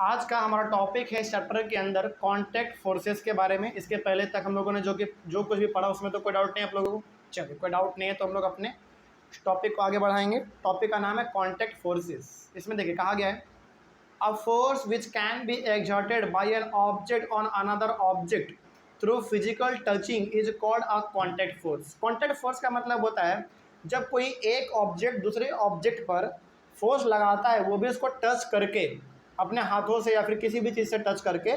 आज का हमारा टॉपिक है चैप्टर के अंदर कॉन्टैक्ट फोर्सेस के बारे में। इसके पहले तक हम लोगों ने जो कुछ भी पढ़ा उसमें तो कोई डाउट नहीं है आप लोगों को। चलिए, कोई डाउट नहीं है तो हम लोग अपने टॉपिक को आगे बढ़ाएंगे। टॉपिक का नाम है कॉन्टैक्ट फोर्सेस। इसमें देखिए कहा गया है a force which can be exerted by an object on another object through physical touching is called a contact force. Contact force का मतलब होता है जब कोई एक ऑब्जेक्ट दूसरे ऑब्जेक्ट पर फोर्स लगाता है, वो भी उसको टच करके, अपने हाथों से या फिर किसी भी चीज़ से टच करके,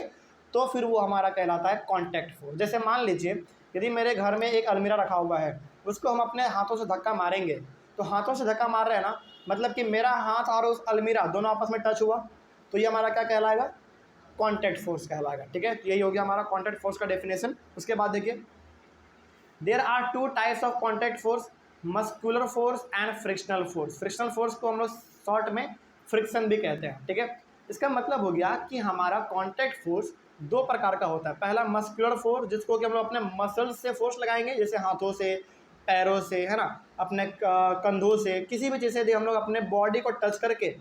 तो फिर वो हमारा कहलाता है कॉन्टैक्ट फोर्स। जैसे मान लीजिए यदि मेरे घर में एक अलमीरा रखा हुआ है, उसको हम अपने हाथों से धक्का मारेंगे, तो हाथों से धक्का मार रहे हैं ना, मतलब कि मेरा हाथ और उस अलमीरा दोनों आपस में टच हुआ, तो ये हमारा क्या कहलाएगा? कॉन्टैक्ट फोर्स कहलाएगा। ठीक है, यही हो गया हमारा कॉन्टैक्ट फोर्स का डेफिनेशन। उसके बाद देखिए there are two types of contact force, muscular force and frictional force. Frictional force को हम लोग शॉर्ट में फ्रिक्शन भी कहते हैं। ठीक है, इसका मतलब हो गया कि हमारा कॉन्टैक्ट फोर्स दो प्रकार का होता है। पहला मस्कुलर फोर्स, जिसको कि हम लोग अपने मसल्स से फोर्स लगाएंगे, जैसे हाथों से, पैरों से, है ना, अपने कंधों से, किसी भी चीज़ से यदि हम लोग अपने बॉडी को टच करके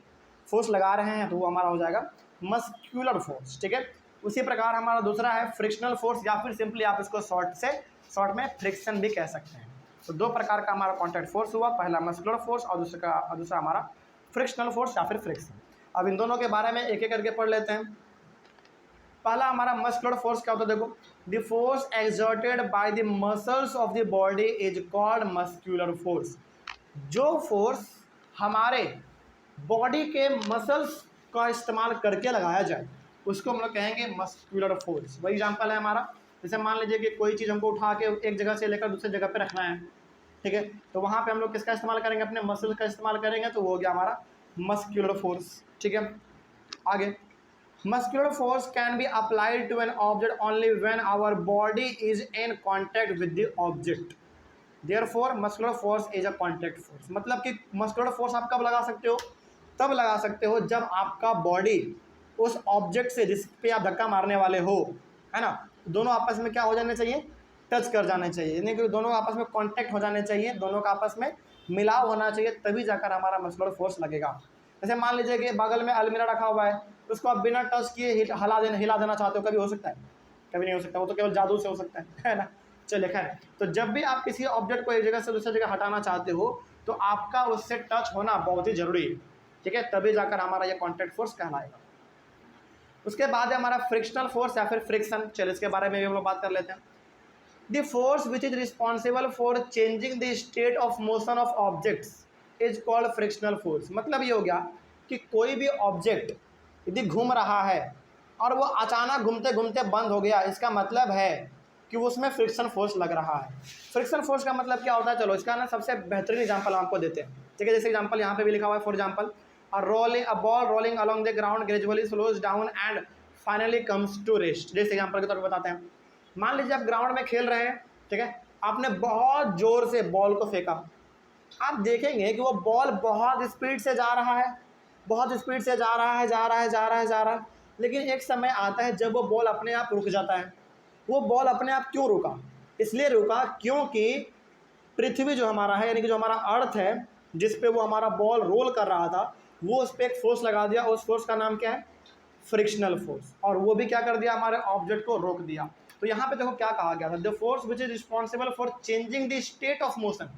फोर्स लगा रहे हैं तो वो हमारा हो जाएगा मस्कुलर फोर्स। ठीक है, उसी प्रकार हमारा दूसरा है फ्रिक्शनल फोर्स, या फिर सिंपली आप इसको शॉर्ट में फ्रिक्शन भी कह सकते हैं। तो दो प्रकार का हमारा कॉन्टैक्ट फोर्स हुआ, पहला मस्कुलर फोर्स और दूसरा हमारा फ्रिक्शनल फोर्स या फिर फ्रिक्शन। अब इन दोनों के बारे में एक एक करके पढ़ लेते हैं। पहला हमारा मस्कुलर फोर्स क्या होता है, देखो, the force exerted by the muscles of the body is called muscular force. जो फोर्स हमारे बॉडी के मसल्स का इस्तेमाल करके लगाया जाए उसको हम लोग कहेंगे मस्कुलर फोर्स। वही एग्जाम्पल है हमारा, जैसे मान लीजिए कि कोई चीज़ हमको उठा के एक जगह से लेकर दूसरी जगह पे रखना है, ठीक है, तो वहाँ पे हम लोग किसका इस्तेमाल करेंगे? अपने मसल का इस्तेमाल करेंगे, तो वो हो गया हमारा मस्कुलर फोर्स। ठीक है, आगे muscular force can be applied to an object only when our body is in contact with the object, therefore muscular force is a contact force. मतलब कि मस्कुलर फोर्स आप कब लगा सकते हो? तब लगा सकते हो जब आपका बॉडी उस ऑब्जेक्ट से जिस पे आप धक्का मारने वाले हो, है ना, दोनों आपस में क्या हो जाने चाहिए? टच कर जाने चाहिए, यानी कि दोनों आपस में कांटेक्ट हो जाने चाहिए, दोनों का आपस में मिलाव होना चाहिए, तभी जाकर हमारा मस्कुलर फोर्स लगेगा। जैसे मान लीजिए कि बगल में अलमीरा रखा हुआ है, उसको आप बिना टच किए हिला देना चाहते हो, कभी हो सकता है? कभी नहीं हो सकता, वो तो केवल जादू से हो सकता है ना। चलिए खैर, तो जब भी आप किसी ऑब्जेक्ट को एक जगह से दूसरी जगह हटाना चाहते हो तो आपका उससे टच होना बहुत ही जरूरी है। ठीक है, तभी जाकर हमारा ये कॉन्टैक्ट फोर्स कहलाएगा। उसके बाद है हमारा फ्रिक्शनल फोर्स या फिर फ्रिक्शन। चलिए इसके बारे में भी हम लोग बात कर लेते हैं। The force which is responsible for changing the state of motion of objects is called frictional force. मतलब ये हो गया कि कोई भी ऑब्जेक्ट यदि घूम रहा है और वो अचानक घूमते घूमते बंद हो गया, इसका मतलब है कि उसमें फ्रिक्शन फोर्स लग रहा है। फ्रिक्शन फोर्स का मतलब क्या होता है? चलो इसका ना सबसे बेहतरीन एग्जांपल हम आपको देते हैं। ठीक है, जैसे एग्जांपल यहाँ पे भी लिखा हुआ है, for example a ball rolling along the ground gradually slows down and finally comes to rest. जैसे एग्जांपल के तौर पर बताते हैं, मान लीजिए आप ग्राउंड में खेल रहे हैं, ठीक है, आपने बहुत जोर से बॉल को फेंका, आप देखेंगे कि वो बॉल बहुत स्पीड से जा रहा है, बहुत स्पीड से जा रहा है, जा रहा है, जा रहा है, जा रहा है, लेकिन एक समय आता है जब वो बॉल अपने आप रुक जाता है। वो बॉल अपने आप क्यों रुका? इसलिए रुका क्योंकि पृथ्वी जो हमारा है, यानी कि जो हमारा अर्थ है, जिस पे वो हमारा बॉल रोल कर रहा था, वो उस पर एक फोर्स लगा दिया। उस फोर्स का नाम क्या है? Frictional force. और वो भी क्या कर दिया? हमारे ऑब्जेक्ट को रोक दिया। तो यहाँ पे देखो क्या कहा गया था, the force which is responsible for changing the state of motion.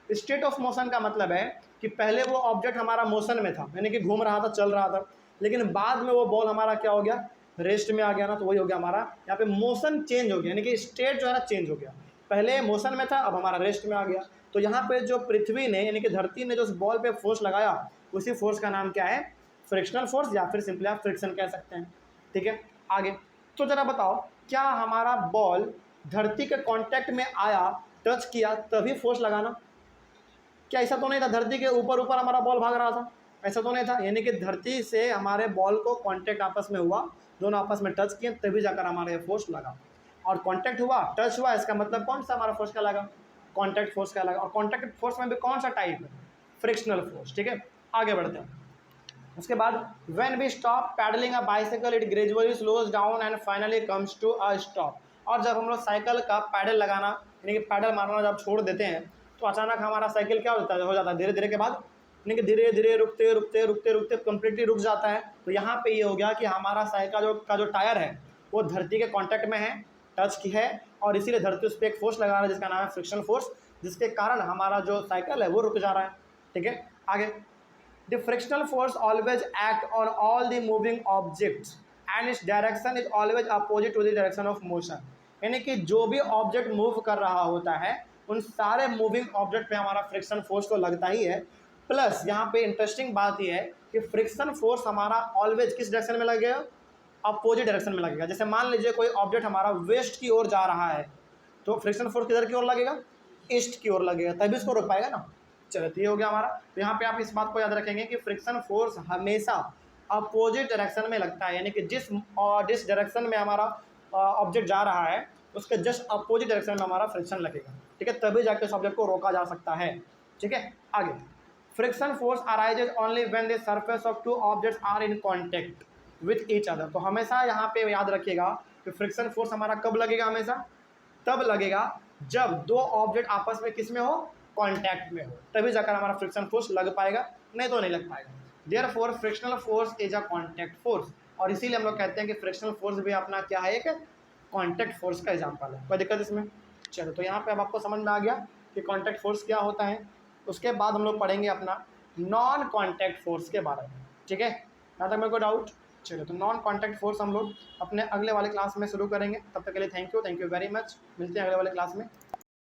State of motion का मतलब है कि पहले वो ऑब्जेक्ट हमारा मोशन में था, यानी कि घूम रहा था, चल रहा था, लेकिन बाद में वो बॉल हमारा क्या हो गया? रेस्ट में आ गया ना, तो वही हो गया हमारा यहाँ पे मोशन चेंज हो गया, यानी कि स्टेट जो है ना चेंज हो गया। पहले मोशन में था, अब हमारा रेस्ट में आ गया। तो यहाँ पे जो पृथ्वी ने, यानी कि धरती ने जो उस बॉल पे फोर्स लगाया, उसी फोर्स का नाम क्या है? फ्रिक्शनल फोर्स, या फिर सिंपली आप फ्रिक्शन कह सकते हैं। ठीक है, आगे तो जरा बताओ, क्या हमारा बॉल धरती के कांटेक्ट में आया, टच किया, तभी फोर्स लगाना? क्या ऐसा तो नहीं था धरती के ऊपर ऊपर हमारा बॉल भाग रहा था? ऐसा तो नहीं था, यानी कि धरती से हमारे बॉल को कांटेक्ट आपस में हुआ, दोनों आपस में टच किए, तभी जाकर हमारा ये फोर्स लगा। और कांटेक्ट हुआ, टच हुआ, इसका मतलब कौन सा हमारा फोर्स का लगा? कांटेक्ट फोर्स का लगा। और कांटेक्ट फोर्स में भी कौन सा टाइप है? Frictional force. ठीक है, आगे बढ़ते हैं। उसके बाद when we stop pedalling a bicycle it gradually slows down and finally comes to a stop. और जब हम लोग साइकिल का पैडल लगाना, यानी कि पैडल मारना जब छोड़ देते हैं, तो अचानक हमारा साइकिल क्या हो जाता है? धीरे धीरे के बाद यानी कि धीरे धीरे रुकते रुकते रुकते रुकते कम्प्लीटली रुक जाता है। तो यहाँ पे ये हो गया कि हमारा साइकिल का जो टायर है वो धरती के कॉन्टैक्ट में है, टच की है, और इसीलिए धरती उस पर एक फोर्स लगा रहा है जिसका नाम है फ्रिक्शनल फोर्स, जिसके कारण हमारा जो साइकिल है वो रुक जा रहा है। ठीक है, आगे, the frictional force always act on all the moving objects and its direction is always opposite to the direction of motion. यानी कि जो भी ऑब्जेक्ट मूव कर रहा होता है उन सारे मूविंग ऑब्जेक्ट पे हमारा फ्रिक्शन फोर्स तो लगता ही है, प्लस यहाँ पे इंटरेस्टिंग बात यह है कि फ्रिक्शन फोर्स हमारा ऑलवेज किस डायरेक्शन में लगेगा, अपोजिट डायरेक्शन में लगेगा। जैसे मान लीजिए कोई ऑब्जेक्ट हमारा वेस्ट की ओर जा रहा है तो फ्रिक्शन फोर्स किधर की ओर लगेगा, ईस्ट की ओर लगेगा, तभी इसको रोक पाएगा ना। चलो तो ये हो गया हमारा। तो यहाँ पे आप इस बात को याद रखेंगे कि फ्रिक्शन फोर्स हमेशा अपोजिट डायरेक्शन में लगता है, यानी कि जिस डायरेक्शन में हमारा ऑब्जेक्ट जा रहा है उसके जस्ट अपोजिट डायरेक्शन में हमारा फ्रिक्शन लगेगा। ठीक है, तभी जाके उस ऑब्जेक्ट को रोका जा सकता है। ठीक है, आगे, friction force arises only when the surface of two objects are in contact with each other. तो हमेशा यहाँ पे याद रखिएगा कि फ्रिक्शन फोर्स हमारा कब लगेगा, हमेशा तब लगेगा जब दो ऑब्जेक्ट आपस में किस में हो, कॉन्टैक्ट में हो, तभी जाकर हमारा फ्रिक्शन फोर्स लग पाएगा, नहीं तो नहीं लग पाएगा। Therefore frictional force is a contact force, और इसीलिए हम लोग कहते हैं कि फ्रिक्शनल फोर्स भी अपना क्या है, एक कॉन्टैक्ट फोर्स का एग्जाम्पल है। कोई दिक्कत इसमें? चलो, तो यहाँ पे अब आपको समझ में आ गया कि कॉन्टैक्ट फोर्स क्या होता है। उसके बाद हम लोग पढ़ेंगे अपना नॉन कॉन्टैक्ट फोर्स के बारे में। ठीक है, यहाँ तक मेरे को डाउट? चलो, तो नॉन कॉन्टैक्ट फोर्स हम लोग अपने अगले वाले क्लास में शुरू करेंगे। तब तक के लिए थैंक यू वेरी मच। मिलते हैं अगले वाले क्लास में।